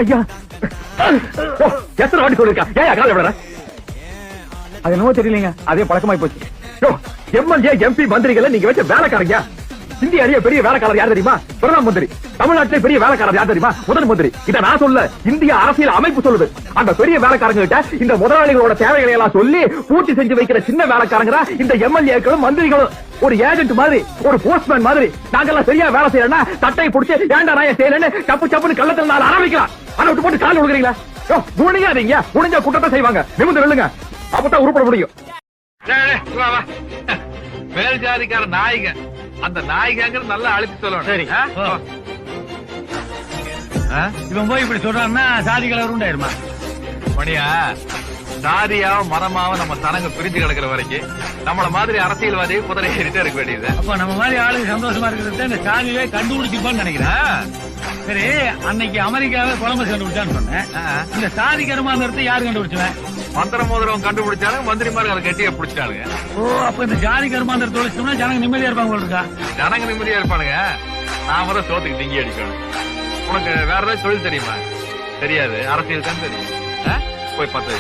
ஐயா எத்தனை வாட்டி சொல்லிருக்கா ஏன் கால விடுற? அது என்னவோ தெரியலீங்க, அதே பழக்கமாய் போச்சு. எம்எல்ஏ எம்பி மந்திரிகளை நீங்க வச்ச வேலைக்காரங்க. இந்திய அரிய பெரிய வேலைக்காரர் யார் தெரியுமா? பிரதம மந்திரி. தமிழ்நாட்டிலே பெரிய வேலைக்காரர் யார் தெரியுமா? முதல் மந்திரி. இத நான் சொல்ல, இந்திய அரசியல் அமைப்பு சொல்லுது. அந்த பெரிய வேலைக்காரங்க கிட்ட இந்த முதலாளிகளோட தேவைகளை எல்லாம் சொல்லி பூர்த்தி செஞ்சு வைக்கிற சின்ன வேலைக்காரங்க இந்த எம்எல்ஏக்களும் மந்திரிகளும். ஒரு ஏஜென்ட் மாதிரி, ஒரு போஸ்ட்மேன் மாதிரி நாங்கெல்லாம் சரியா வேலை செய்யறேன்னா தட்டை பிடிச்சி ஏண்டா நான் செய்யலன்னு சப்பு சப்புன்னு கள்ளத்தில் நாள் ஆரம்பிக்கலாம். அதை விட்டு போட்டு கால் விடுறீங்களா? குனியாதீங்க, குனிஞ்ச குற்றத்தை செய்வாங்க. நிமிந்து வெல்லுங்க, அப்பதான் உருப்பட முடியும். மேல் ஜாதிக்கார நாய்க, அந்த நாய்காங்கிறது நல்லா அழுத்தி சொல்லணும். சரி, இவன் போய் இப்படி சொல்றான்னா சாதி கலர் உண்டாயிருமா? மணியா, சாதியாவும் மரமாவும் நம்ம தனங்க பிரிஞ்சு கிடக்கிற வரைக்கும் நம்மள மாதிரி அரசியல்வாதியை குதிரை ஏறிட்டே இருக்க வேண்டியது. அப்ப நம்ம மாதிரி ஆளுங்க சந்தோஷமா இருக்கிறது இந்த சாதியே கண்டுபிடிச்சிருப்பான்னு நினைக்கிறேன். சரி, அன்னைக்கு அமெரிக்காவே கொலம்பஸ் கண்டுபிடிச்சான்னு சொன்னேன். இந்த சாதி கருமாந்திரத்தை யாரு கண்டுபிடிச்சுவேன்? மந்திர மோதிரம் கண்டுபிடிச்சாலும் மந்திரிமார்கள் அதை கட்டியே பிடிச்சானுங்க. ஓ, அப்ப இந்த ஜாதி கருமாந்திரத்தை ஒழிச்சோம்னா ஜனங்க நிம்மதியா இருப்பாங்க இருக்கா? ஜனங்க நிம்மதியா இருப்பானுங்க. நாம தான் சோத்துக்கு திங்கி அடிக்கணும். உனக்கு வேற ஏதாவது தொழில் தெரியுமா? தெரியாது, அரசியல் தான் தெரியும். போய் பார்த்து